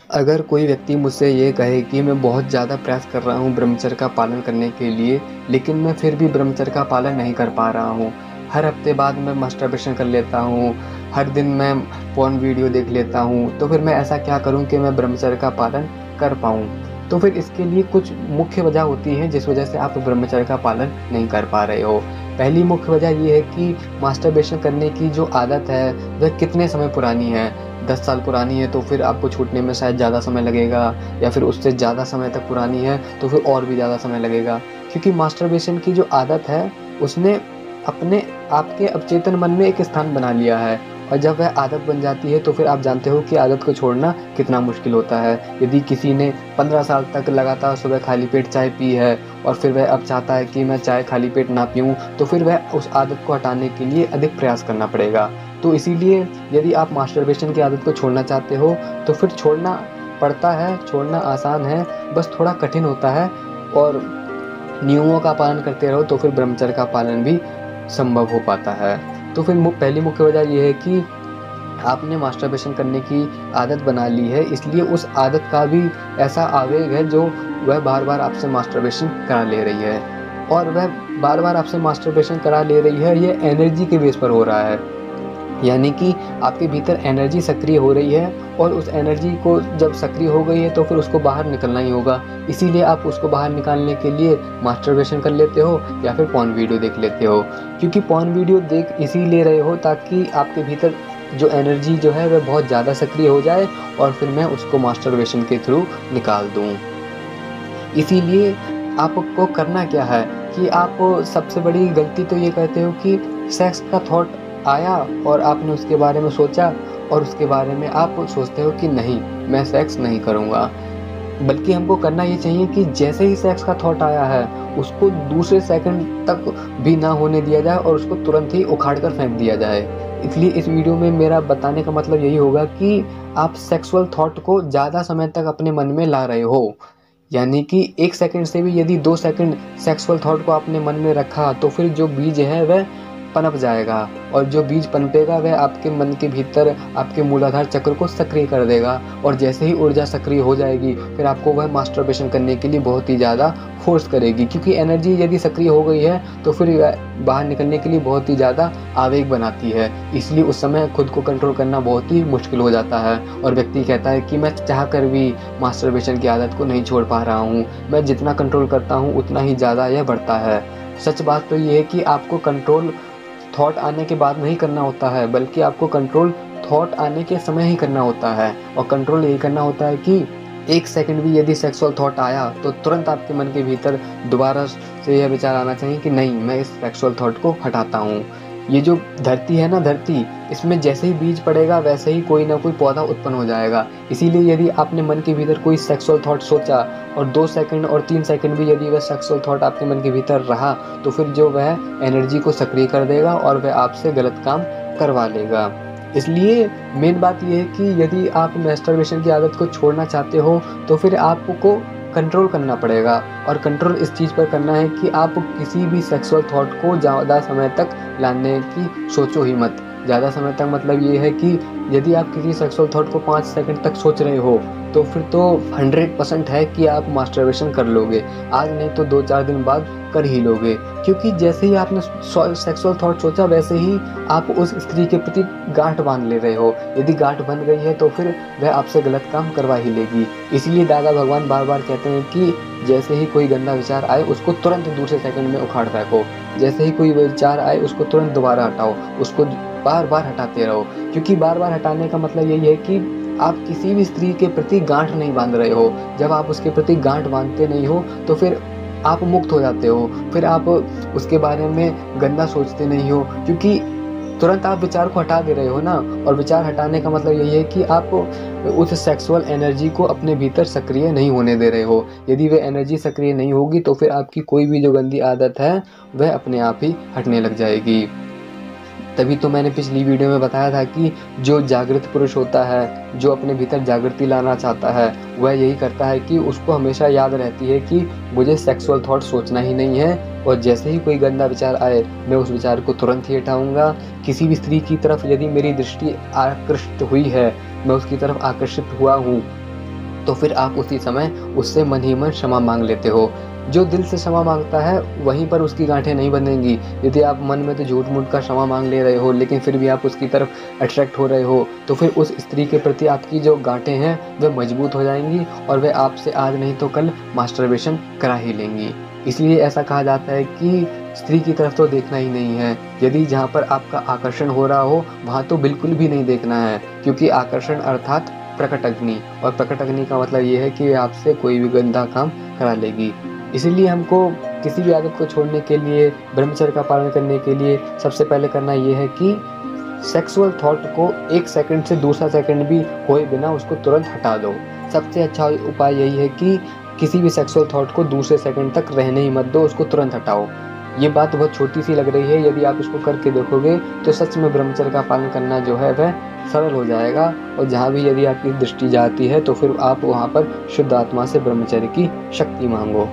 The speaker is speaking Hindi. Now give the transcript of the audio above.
अगर कोई व्यक्ति मुझसे ये कहे कि मैं बहुत ज़्यादा प्रयास कर रहा हूँ ब्रह्मचर्य का पालन करने के लिए, लेकिन मैं फिर भी ब्रह्मचर्य का पालन नहीं कर पा रहा हूँ। हर हफ्ते बाद मैं मास्टरबेशन कर लेता हूँ, हर दिन मैं पोर्न वीडियो देख लेता हूँ, तो फिर मैं ऐसा क्या करूँ कि मैं ब्रह्मचर्य का पालन कर पाऊँ? तो फिर इसके लिए कुछ मुख्य वजह होती है जिस वजह से आप ब्रह्मचर्य का पालन नहीं कर पा रहे हो। पहली मुख्य वजह ये है कि मास्टरबेशन करने की जो आदत है वह कितने समय पुरानी है। 10 साल पुरानी है तो फिर आपको छूटने में शायद ज़्यादा समय लगेगा, या फिर उससे ज़्यादा समय तक पुरानी है तो फिर और भी ज़्यादा समय लगेगा। क्योंकि मास्टरबेशन की जो आदत है उसने अपने आपके अवचेतन मन में एक स्थान बना लिया है, और जब वह आदत बन जाती है तो फिर आप जानते हो कि आदत को छोड़ना कितना मुश्किल होता है। यदि किसी ने 15 साल तक लगातार सुबह खाली पेट चाय पी है और फिर वह अब चाहता है कि मैं चाय खाली पेट ना पीऊँ, तो फिर वह उस आदत को हटाने के लिए अधिक प्रयास करना पड़ेगा। तो इसीलिए यदि आप मास्टरबेशन की आदत को छोड़ना चाहते हो तो फिर छोड़ना पड़ता है, छोड़ना आसान है, बस थोड़ा कठिन होता है। और नियमों का पालन करते रहो तो फिर ब्रह्मचर्य का पालन भी संभव हो पाता है। तो फिर पहली मुख्य वजह ये है कि आपने मास्टरबेशन करने की आदत बना ली है, इसलिए उस आदत का भी ऐसा आवेग है जो वह बार बार आपसे मास्टरबेशन करा ले रही है। और वह बार बार आपसे मास्टरबेशन करा ले रही है, ये एनर्जी के बेस पर हो रहा है। यानी कि आपके भीतर एनर्जी सक्रिय हो रही है, और उस एनर्जी को जब सक्रिय हो गई है तो फिर उसको बाहर निकलना ही होगा। इसीलिए आप उसको बाहर निकालने के लिए मास्टरबेशन कर लेते हो या फिर पोर्न वीडियो देख लेते हो। क्योंकि पोर्न वीडियो देख इसीलिए रहे हो ताकि आपके भीतर जो एनर्जी जो है वह बहुत ज़्यादा सक्रिय हो जाए और फिर मैं उसको मास्टरबेशन के थ्रू निकाल दूँ। इसीलिए आपको करना क्या है कि आप सबसे बड़ी गलती तो ये करते हो कि सेक्स का थॉट आया और आपने उसके बारे में सोचा, और उसके बारे में आप सोचते हो कि नहीं, मैं सेक्स नहीं करूँगा। बल्कि हमको करना ये चाहिए कि जैसे ही सेक्स का थॉट आया है उसको दूसरे सेकंड तक भी ना होने दिया जाए और उसको तुरंत ही उखाड़ कर फेंक दिया जाए। इसलिए इस वीडियो में मेरा बताने का मतलब यही होगा कि आप सेक्सुअल थॉट को ज़्यादा समय तक अपने मन में ला रहे हो। यानी कि 1 सेकंड से भी यदि 2 सेकंड सेक्सुअल थॉट को आपने मन में रखा तो फिर जो बीज है वह पनप जाएगा, और जो बीज पनपेगा वह आपके मन के भीतर आपके मूलाधार चक्र को सक्रिय कर देगा, और जैसे ही ऊर्जा सक्रिय हो जाएगी फिर आपको वह मास्टरबेशन करने के लिए बहुत ही ज़्यादा फोर्स करेगी। क्योंकि एनर्जी यदि सक्रिय हो गई है तो फिर बाहर निकलने के लिए बहुत ही ज़्यादा आवेग बनाती है। इसलिए उस समय खुद को कंट्रोल करना बहुत ही मुश्किल हो जाता है, और व्यक्ति कहता है कि मैं चाह कर भी मास्टरबेशन की आदत को नहीं छोड़ पा रहा हूँ, मैं जितना कंट्रोल करता हूँ उतना ही ज़्यादा यह बढ़ता है। सच बात तो ये है कि आपको कंट्रोल थॉट आने के बाद नहीं करना होता है, बल्कि आपको कंट्रोल थॉट आने के समय ही करना होता है। और कंट्रोल यही करना होता है कि 1 सेकंड भी यदि सेक्सुअल थॉट आया तो तुरंत आपके मन के भीतर दोबारा से यह विचार आना चाहिए कि नहीं, मैं इस सेक्सुअल थॉट को हटाता हूँ। ये जो धरती है ना, धरती, इसमें जैसे ही बीज पड़ेगा वैसे ही कोई ना कोई पौधा उत्पन्न हो जाएगा। इसीलिए यदि आपने मन के भीतर कोई सेक्सुअल थॉट सोचा और 2 सेकंड और 3 सेकंड भी यदि वह सेक्सुअल थॉट आपके मन के भीतर रहा तो फिर जो वह एनर्जी को सक्रिय कर देगा और वह आपसे गलत काम करवा लेगा। इसलिए मेन बात ये है कि यदि आप मास्टरबेशन की आदत को छोड़ना चाहते हो तो फिर आपको कंट्रोल करना पड़ेगा, और कंट्रोल इस चीज़ पर करना है कि आप किसी भी सेक्सुअल थॉट को ज़्यादा समय तक लाने की सोचो ही मत। ज़्यादा समय तक मतलब ये है कि यदि आप किसी सेक्सुअल थॉट को 5 सेकंड तक सोच रहे हो तो फिर तो 100% है कि आप मास्टरबेशन कर लोगे। आज नहीं तो 2-4 दिन बाद कर ही लोगे, क्योंकि जैसे ही आपने सेक्सुअल थॉट सोचा वैसे ही आप उस स्त्री के प्रति गांठ बांध ले रहे हो। यदि गांठ बन गई है तो फिर वह आपसे गलत काम करवा ही लेगी। इसलिए दादा भगवान बार बार कहते हैं कि जैसे ही कोई गंदा विचार आए उसको तुरंत दूसरे सेकंड में उखाड़ फेंको, जैसे ही कोई विचार आए उसको तुरंत दोबारा हटाओ, उसको बार बार हटाते रहो। क्योंकि बार बार हटाने का मतलब यही है कि आप किसी भी स्त्री के प्रति गांठ नहीं बांध रहे हो। जब आप उसके प्रति गांठ बांधते नहीं हो तो फिर आप मुक्त हो जाते हो, फिर आप उसके बारे में गंदा सोचते नहीं हो, क्योंकि तुरंत आप विचार को हटा दे रहे हो ना। और विचार हटाने का मतलब यही है कि आप उस सेक्सुअल एनर्जी को अपने भीतर सक्रिय नहीं होने दे रहे हो। यदि वह एनर्जी सक्रिय नहीं होगी तो फिर आपकी कोई भी जो गंदी आदत है वह अपने आप ही हटने लग जाएगी। तभी तो मैंने पिछली वीडियो में बताया था कि जो जागृत पुरुष होता है, जो अपने भीतर जागृति लाना चाहता है, वह यही करता है कि उसको हमेशा याद रहती है कि मुझे सेक्सुअल थॉट सोचना ही नहीं है, और जैसे ही कोई गंदा विचार आए मैं उस विचार को तुरंत ही हटाऊंगा। किसी भी स्त्री की तरफ यदि मेरी दृष्टि आकृष्ट हुई है, मैं उसकी तरफ आकर्षित हुआ हूँ, तो फिर आप उसी समय उससे मन ही मन क्षमा मांग लेते हो। जो दिल से क्षमा मांगता है वहीं पर उसकी गांठें नहीं बंधेंगी। यदि आप मन में तो झूठ-मूठ का क्षमा मांग ले रहे हो, लेकिन फिर भी आप उसकी तरफ अट्रैक्ट हो रहे हो, तो फिर उस स्त्री के प्रति आपकी जो गांठें हैं वह मजबूत हो जाएँगी और वह आपसे आज नहीं तो कल मास्टरबेशन करा ही लेंगी। इसलिए ऐसा कहा जाता है कि स्त्री की तरफ तो देखना ही नहीं है। यदि जहाँ पर आपका आकर्षण हो रहा हो, वहाँ तो बिल्कुल भी नहीं देखना है, क्योंकि आकर्षण अर्थात प्रकट अग्नि, और प्रकट अग्नि का मतलब ये है कि वे आपसे कोई भी गंदा काम करा लेगी। इसीलिए हमको किसी भी आदत को छोड़ने के लिए, ब्रह्मचर्य का पालन करने के लिए सबसे पहले करना ये है कि सेक्सुअल थॉट को 1 सेकंड से दूसरा सेकंड भी होए बिना उसको तुरंत हटा दो। सबसे अच्छा उपाय यही है कि किसी भी सेक्सुअल थॉट को दूसरे सेकंड तक रहने ही मत दो, उसको तुरंत हटाओ। ये बात बहुत छोटी-सी लग रही है, यदि आप इसको करके देखोगे तो सच में ब्रह्मचर्य का पालन करना जो है वह सरल हो जाएगा, और जहाँ भी यदि आपकी दृष्टि जाती है तो फिर आप वहाँ पर शुद्ध आत्मा से ब्रह्मचर्य की शक्ति माँगो।